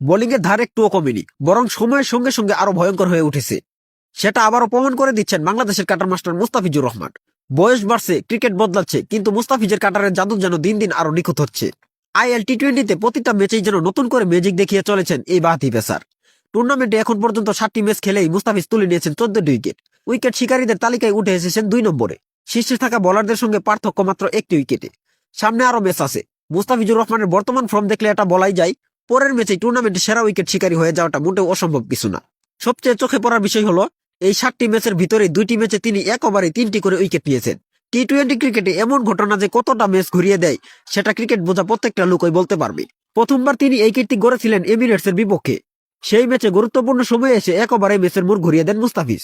Bowling এর ধার একটুও কমেনি, বরং সময়ের সঙ্গে সঙ্গে আরো ভয়ঙ্কর হয়ে উঠেছে। সেটা আবারও প্রমাণ করে দিচ্ছেন বাংলাদেশের কাটার মাস্টার মুস্তাফিজুর রহমান। বয়স বাড়ছে, ক্রিকেট বদলাচ্ছে, কিন্তু মুস্তাফিজের কাটারের জাদু যেন দিন দিন আরো নিখুঁত হচ্ছে। আইএল টি-20তে প্রতিটা ম্যাচেই যেন নতুন করে ম্যাজিক দেখিয়ে চলেছেন এই বাঁহাতি পেসার। টুর্নামেন্টে এখন পর্যন্ত 7টি ম্যাচ খেলেই মুস্তাফিজ তুলে নিয়েছেন 14টি উইকেট। উইকেট শিকারীদের তালিকায় উঠে এসেছেন 2 নম্বরে। শীর্ষে থাকা বোলারদের সঙ্গে পার্থক্য মাত্র 1টি উইকেটে। সামনে আরো ম্যাচ আছে। মুস্তাফিজুর রহমানের বর্তমান ফর্ম দেখলে এটা বলাই যায়, পরের ম্যাচে টুর্নামেন্টে সেরা উইকেট শিকারী হয়ে যাওয়াটা মোটেও অসম্ভব কিছু না। সবচেয়ে চোখে পড়ার বিষয় হলো, এই 7টি ম্যাচের ভিতরে 2টি ম্যাচে তিনি এক ওভারে 3টি করে উইকেট নিয়েছেন। টি-20 ক্রিকেটে এমন ঘটনা যে কতটা ম্যাচ ঘুরিয়ে দেয় সেটা ক্রিকেট বোঝা প্রত্যেকটা লোকই বলতে পারবে। প্রথমবার তিনি এই কীর্তি গড়েছিলেন এমিরেটসের বিপক্ষে। সেই ম্যাচে গুরুত্বপূর্ণ সময়ে এসে এক ওভারে ম্যাচের মোড় ঘুরিয়ে দেন মুস্তাফিজ।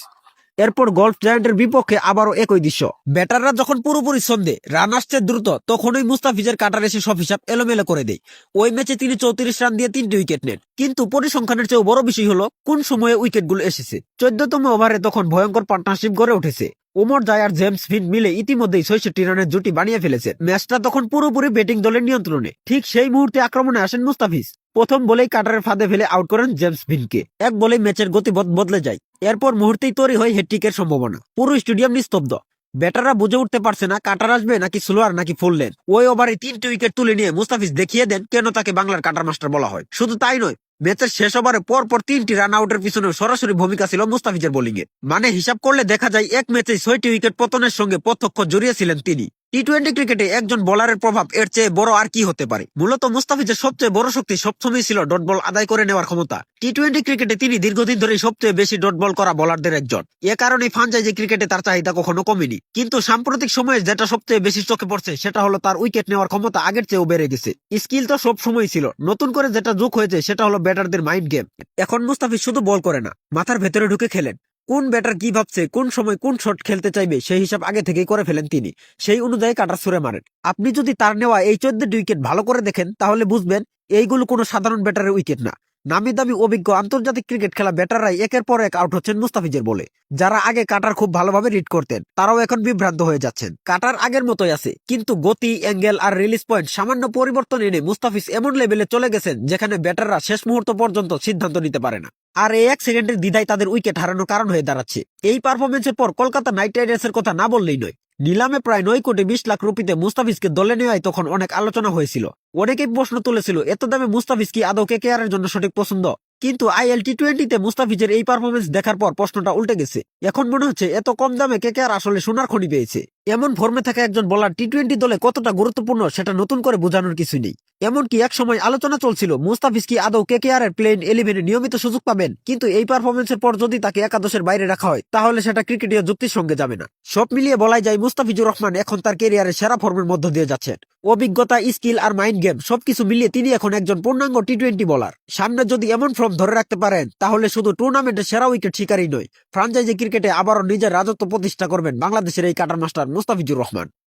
এরপর গল্ফ জায়ান্টের বিপক্ষে আবারও একই দৃশ্য। ব্যাটাররা যখন পুরোপুরি ছন্দে, রান আসছে দ্রুত, তখনই মুস্তাফিজের কাটার এসে সব হিসাব এলোমেলো করে দেয়। ওই ম্যাচে তিনি 34 রান দিয়ে 3টি উইকেট নেন। কিন্তু পরিসংখ্যানের চেয়েও বড় বিষয় হলো কোন সময়ে উইকেটগুলো এসেছে। 14তম ওভারে তখন ভয়ঙ্কর পার্টনারশিপ গড়ে উঠেছে। ওমর জায় আর জেমস ভিন মিলে ইতিমধ্যেই 66 রানের জুটি বানিয়ে ফেলেছে। ম্যাচটা তখন পুরোপুরি ব্যাটিং দলের নিয়ন্ত্রণে। ঠিক সেই মুহূর্তে আক্রমণে আসেন মুস্তাফিজ। প্রথম বলেই কাটারের ফাঁদে ফেলে আউট করেন জেমস ভিনকে। এক বলেই ম্যাচের গতিপথ বদলে যায়। এরপর মুহূর্তেই তৈরি হয় হ্যাটট্রিকের সম্ভাবনা। পুরো স্টেডিয়াম নিস্তব্ধ। ব্যাটাররা বুঝে উঠতে পারছে না কাটার আসবে নাকি স্লোয়ার নাকি ফুল লেন। ওই ওভারে 3টি উইকেট তুলে নিয়ে মুস্তাফিজ দেখিয়ে দেন কেন তাকে বাংলার কাটার মাস্টার বলা হয়। শুধু তাই নয়, ম্যাচের শেষ ওভারে পরপর 3টি রান আউটের পিছনে সরাসরি ভূমিকা ছিল মুস্তাফিজের বোলিং এর। মানে হিসাব করলে দেখা যায় এক ম্যাচে 6টি উইকেট পতনের সঙ্গে প্রত্যক্ষ জড়িয়েছিলেন তিনি। টি-20 ক্রিকেটে একজন বোলারের প্রভাব এর চেয়ে বড় আর কি হতে পারে। মূলত মুস্তাফিজের সবচেয়ে বড় শক্তি সবসময় ছিল ডট বল আদায় করে নেওয়ার ক্ষমতা। টি-20 ক্রিকেটে তিনি দীর্ঘদিন ধরে সবচেয়ে বেশি ডট বল করা বোলারদের একজন। এ কারণে ফ্রাঞ্চাইজি ক্রিকেটে তার চাহিদা কখনো কমেনি। কিন্তু সাম্প্রতিক সময়ে যেটা সবচেয়ে বেশি চোখে পড়ছে সেটা হলো তার উইকেট নেওয়ার ক্ষমতা আগের চেয়েও বেড়ে গেছে। স্কিল তো সব সময় ছিল, নতুন করে যেটা যোগ হয়েছে সেটা হলো ব্যাটারদের মাইন্ড গেম। এখন মুস্তাফিজ শুধু বল করে না, মাথার ভেতরে ঢুকে খেলেন। কোন ব্যাটার কি ভাবছে, কোন সময় কোন শট খেলতে চাইবে সেই হিসাব আগে থেকেই করে ফেলেন তিনি। সেই অনুযায়ী কাটার ছুড়ে মারেন। আপনি যদি তার নেওয়া এই 14টি উইকেট ভালো করে দেখেন তাহলে বুঝবেন এইগুলো কোনো সাধারণ ব্যাটারের উইকেট না। নামি দামি অভিজ্ঞ আন্তর্জাতিক ক্রিকেট খেলা ব্যাটাররাই একের পর এক আউট হচ্ছেন মুস্তাফিজের বলে। যারা আগে কাটার খুব ভালোভাবে রিড করতেন তারাও এখন বিভ্রান্ত হয়ে যাচ্ছেন। কাটার আগের মতোই আছে, কিন্তু গতি, অ্যাঙ্গেল আর রিলিজ পয়েন্ট সামান্য পরিবর্তন এনে মুস্তাফিজ এমন লেভেলে চলে গেছেন যেখানে ব্যাটাররা শেষ মুহূর্ত পর্যন্ত সিদ্ধান্ত নিতে পারে না। আর এই 1 সেকেন্ডের দ্বিধাই তাদের উইকেট হারানোর কারণ হয়ে দাঁড়াচ্ছে। এই পারফরমেন্সের পর কলকাতা নাইট রাইডার্সের কথা না বললেই নয়। নিলামে প্রায় 9,20,00,000 রুপিতে মুস্তাফিজকে দলে নেওয়ায় তখন অনেক আলোচনা হয়েছিল। অনেকেই প্রশ্ন তুলেছিল এত দামে মুস্তাফিজ কি আদৌ কেকেআর এর জন্য সঠিক পছন্দ। কিন্তু আইএল টি-20তে মুস্তাফিজের এই পারফরমেন্স দেখার পর প্রশ্নটা উল্টে গেছে। এখন মনে হচ্ছে এত কম দামে কেকেআর আসলে সোনার খনি পেয়েছে। এমন ফর্মে থাকা একজন বোলার টি-20 দলে কতটা গুরুত্বপূর্ণ সেটা নতুন করে বোঝানোর কিছু নেই। এমনকি এক সময় আলোচনা চলছিল মুস্তাফিজ কি আদৌ কেকেআর এর প্লেইং 11-এ নিয়মিত সুযোগ পাবেন। কিন্তু এই পারফরমেন্সের পর যদি তাকে একাদশের বাইরে রাখা হয় তাহলে সেটা ক্রিকেটীয় যুক্তির সঙ্গে যাবে না। সব মিলিয়ে বলাই যায় মুস্তাফিজুর রহমান এখন তার ক্যারিয়ারের সেরা ফর্মের মধ্য দিয়ে যাচ্ছেন। অভিজ্ঞতা, স্কিল আর মাইন্ড গেম সবকিছু মিলিয়ে তিনি এখন একজন পূর্ণাঙ্গ টি-20 বোলার। সামনে যদি এমন ফর্ম ধরে রাখতে পারেন তাহলে শুধু টুর্নামেন্টে সেরা উইকেট শিকারী নয়, ফ্রাঞ্চাইজি ক্রিকেটে আবারও নিজের রাজত্ব প্রতিষ্ঠা করবেন বাংলাদেশের এই কাটার মাস্টার মুস্তাফিজুর রহমান।